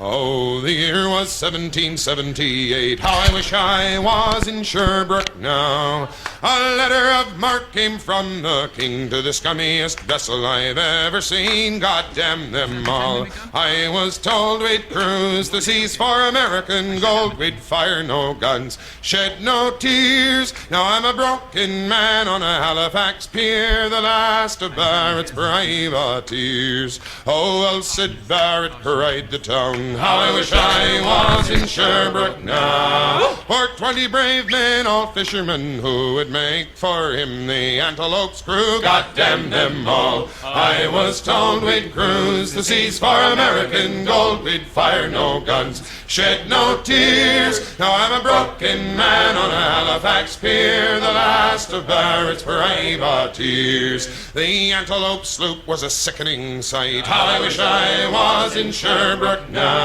Oh, the year was 1778. How I wish I was in Sherbrooke now. A letter of marque came from the king to the scummiest vessel I've ever seen. God damn them all. I was told we'd cruise the seas for American gold. We'd fire no guns, shed no tears. Now I'm a broken man on a Halifax pier, the last of Barrett's privateers. Oh, well, Sid Barrett cried the town. How I wish I was in Sherbrooke now. For 20 brave men, all fishermen, who would make for him the Antelope's crew. God damn them all. I was told we'd cruise the seas for American gold. We'd fire no guns, shed no tears. Now I'm a broken man on a Halifax pier, the last of Barrett's privateers. The Antelope sloop was a sickening sight. How I wish I was in Sherbrooke now.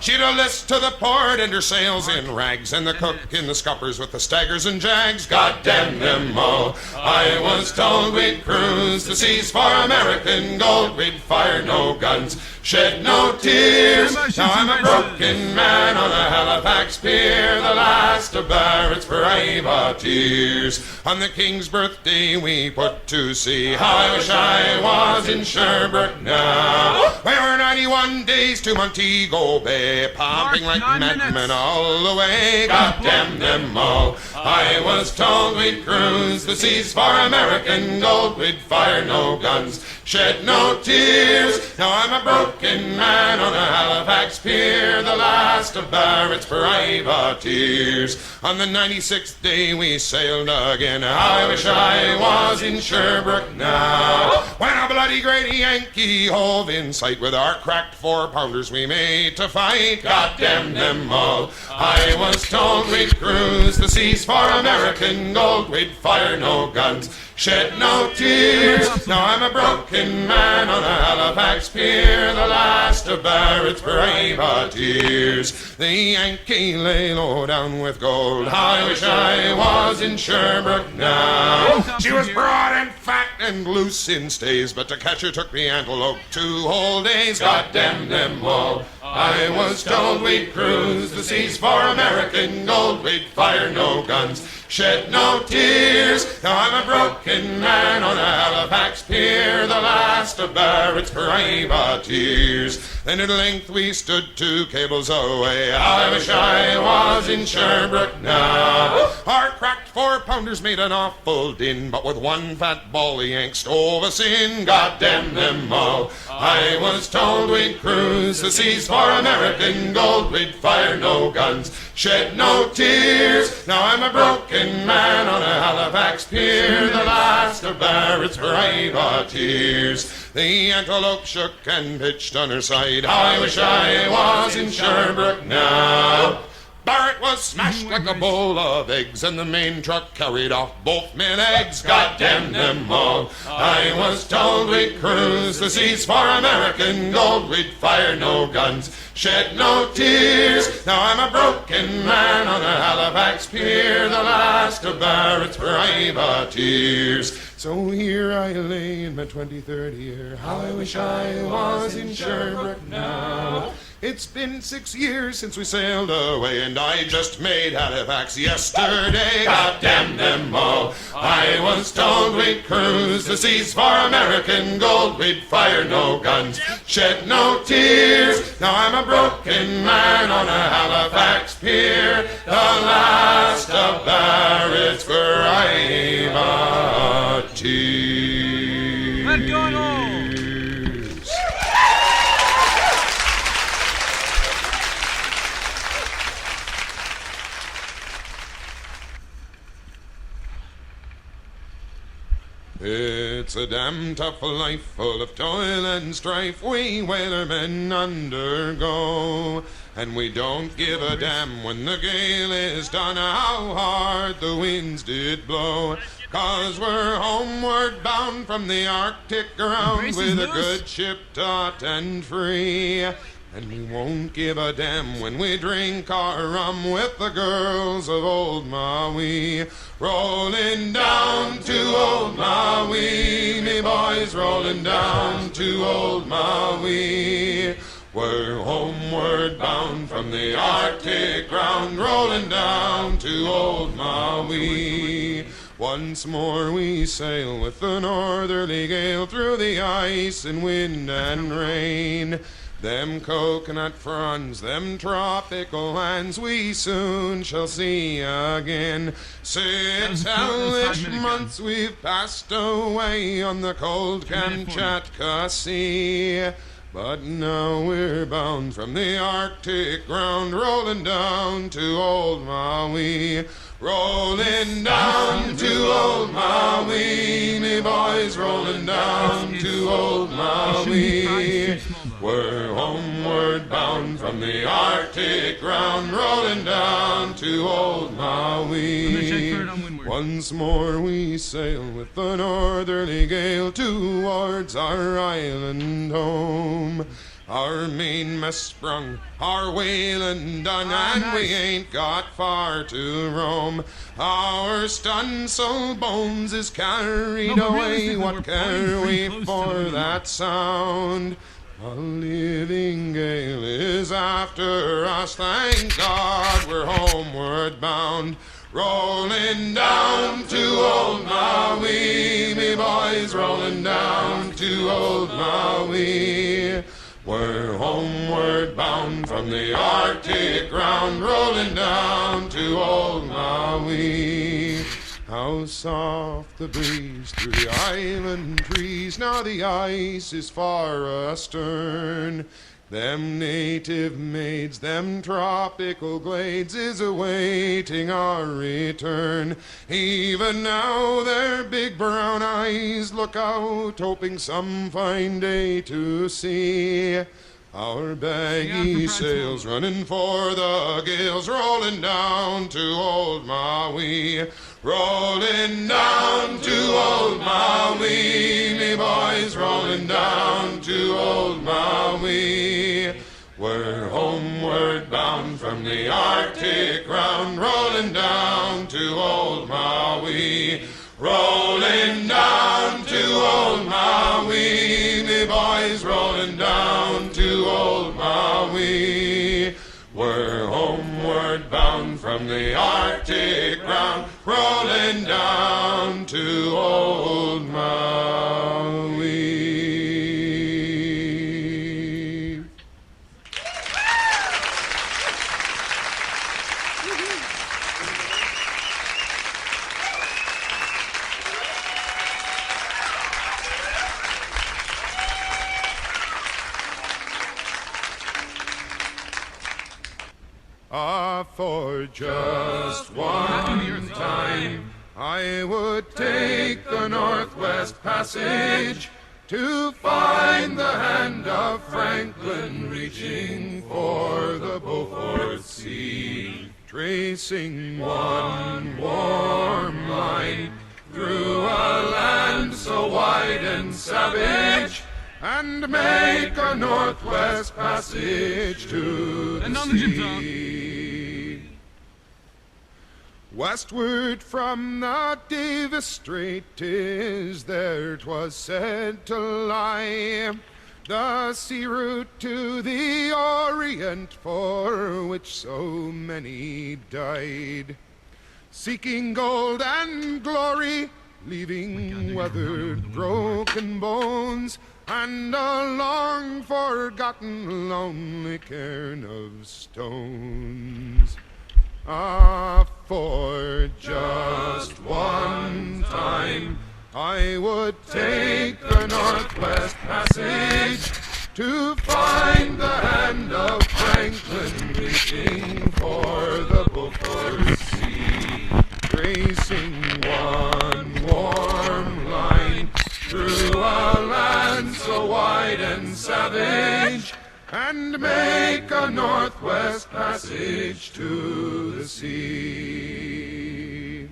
She'd a list to the port and her sails in rags, and the cook in the scuppers with the staggers and jags. God damn them all. I was told we'd cruise the seas for American gold. We'd fire no guns, shed no tears. Now I'm a broken man on a Halifax pier, the last of Barrett's privateers. On the King's birthday we put to sea. How I wish I was in Sherbrooke now. We were 91 days to Montego Bay, pumping like madmen all the way. God damn them all. I was told we'd cruise the seas for American gold. We'd fire no guns, shed no tears. Now I'm a broken man on a Halifax pier, the last of Barrett's privateers. On the 96th day we sailed again. How I wish I was in Sherbrooke now. When a bloody great Yankee hove in sight, with our cracked 4-pounders we made to fight. God damn them all. I was told we'd cruise the seas for American gold. We'd fire no guns, shed no tears. Now I'm a broken man on a Halifax pier, the last of Barrett's privateers. The Yankee lay low down with gold. How I wish I was in Sherbrooke now. She was broad and fat and loose in stays, but to catch her took the Antelope 2 whole days. God damn them all. I was told we'd cruise the seas for American gold. We'd fire no guns, shed no tears. Now I'm a broken man on a Halifax pier, the last of Barrett's privateers. Then at length we stood 2 cables away. I wish I was in Sherbrooke now. Our cracked 4-pounders made an awful din, but with one fat ball the Yanks stove us in. God damn them all. I was told we'd cruise the seas for American gold. We'd fire no guns, shed no tears. Now I'm a broken man on a Halifax pier, the last of Barrett's privateers. The Antelope shook and pitched on her side. How I wish I was in Sherbrooke now. Barrett was smashed like a bowl of eggs, and the main truck carried off both men legs. God damn them all. I was told we'd cruise the seas for American gold. We'd fire no guns, shed no tears. Now I'm a broken man on a Halifax pier, the last of Barrett's privateers. So here I lay in my 23rd year. How I wish I was in Sherbrooke now. It's been 6 years since we sailed away, and I just made Halifax yesterday. God damn them all. I was told we'd cruise the seas for American gold. We'd fire no guns, shed no tears. Now I'm a broken man on a Halifax pier, the last of Barrett's privateers. McDonald! It's a damn tough life full of toil and strife we whalermen undergo, and we don't give a damn when the gale is done how hard the winds did blow. 'Cause we're homeward bound from the Arctic ground with a good ship taut and free. And we won't give a damn when we drink our rum with the girls of old Maui. Rolling down to old Maui, me boys, rolling down to old Maui. We're homeward bound from the Arctic ground, rolling down to old Maui. Once more we sail with the northerly gale through the ice and wind and rain. Them coconut fronds, them tropical lands we soon shall see again. 6 months we've passed away on the cold Kamchatka Sea. But now we're bound from the Arctic ground, rolling down to old Maui. Rolling down to old Maui, me boys, rolling down to old Maui. We're homeward bound from the Arctic ground, rolling down to old Maui. Once more we sail with the northerly gale towards our island home. Our mainmast sprung, our whaling done, and we ain't got far to roam. Our stunsail bones is carried away, what care we for that sound? A living gale is after us, thank God we're homeward bound. Rolling down to old Maui, me boys, rolling down to old Maui. We're homeward bound from the Arctic ground, rolling down to old Maui. How soft the breeze through the island trees, now the ice is far astern. Them native maids, them tropical glades is awaiting our return. Even now their big brown eyes look out, hoping some fine day to see. Our baggy sails running for the gales, rolling down to old Maui. Rolling down to old Maui, me boys, rolling down to old Maui. We're homeward bound from the Arctic ground, rolling down to old Maui. Rolling down to old Maui, me boys, rolling down to old Maui. We're homeward bound from the Arctic ground, rolling down to old Maui. For just one time, I would take the Northwest Passage to find the hand of Franklin reaching for the Beaufort Sea, tracing one warm line through a land so wide and savage, and make a Northwest Passage to the sea. Westward from the Davis Strait 'tis there 'twas said to lie, the sea route to the Orient for which so many died, seeking gold and glory, leaving weathered, broken bones, and a long forgotten lonely cairn of stones. For just one time, I would take the Northwest Passage to find the hand of Franklin reaching for the Beaufort Sea, tracing one warm line through a land so wide and savage, and make a Northwest Passage to the sea.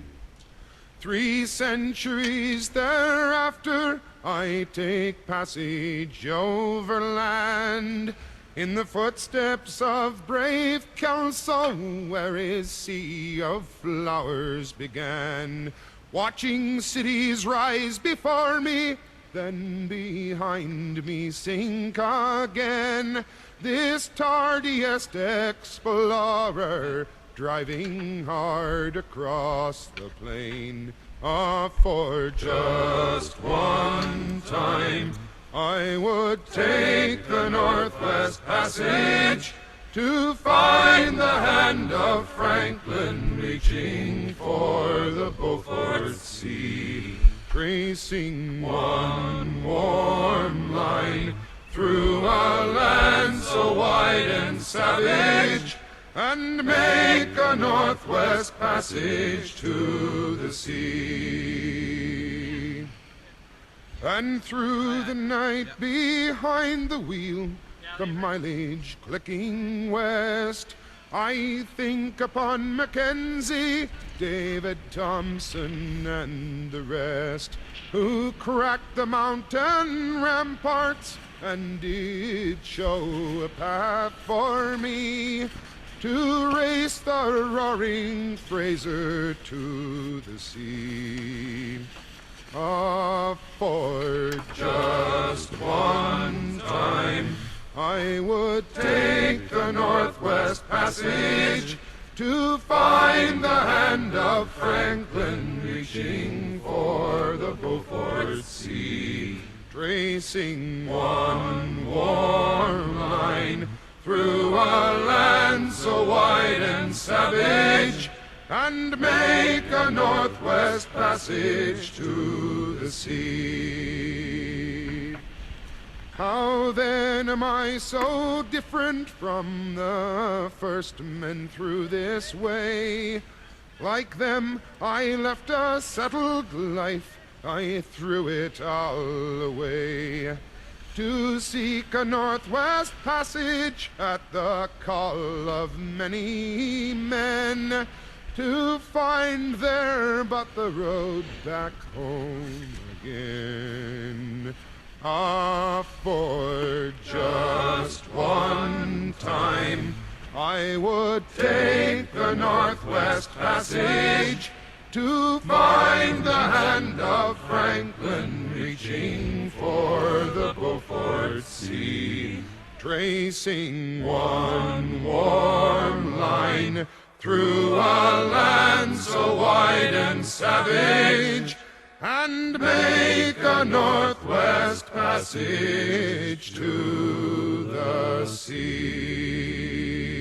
3 centuries thereafter, I take passage overland in the footsteps of brave Kelso, where his sea of flowers began. Watching cities rise before me, then behind me sink again this tardiest explorer, driving hard across the plain. Ah, for just one time I would take the Northwest Passage to find the hand of Franklin reaching for the Beaufort Sea, tracing one warm line through a land so wide and savage, and make a Northwest Passage to the sea. And through the night behind the wheel, the mileage clicking west, I think upon Mackenzie, David Thompson, and the rest, who cracked the mountain ramparts and did show a path for me to race the roaring Fraser to the sea. Ah, for just one time I would take the Northwest Passage to find the hand of Franklin reaching for the Beaufort Sea, tracing one warm line through a land so wide and savage, and make a Northwest Passage to the sea. How then am I so different from the first men through this way? Like them, I left a settled life, I threw it all away, to seek a Northwest Passage at the call of many men, to find there but the road back home again. Ah, for just one time I would take the Northwest Passage to find the hand of Franklin reaching for the Beaufort Sea, tracing one warm line through a land so wide and savage, and make a Northwest Passage to the sea.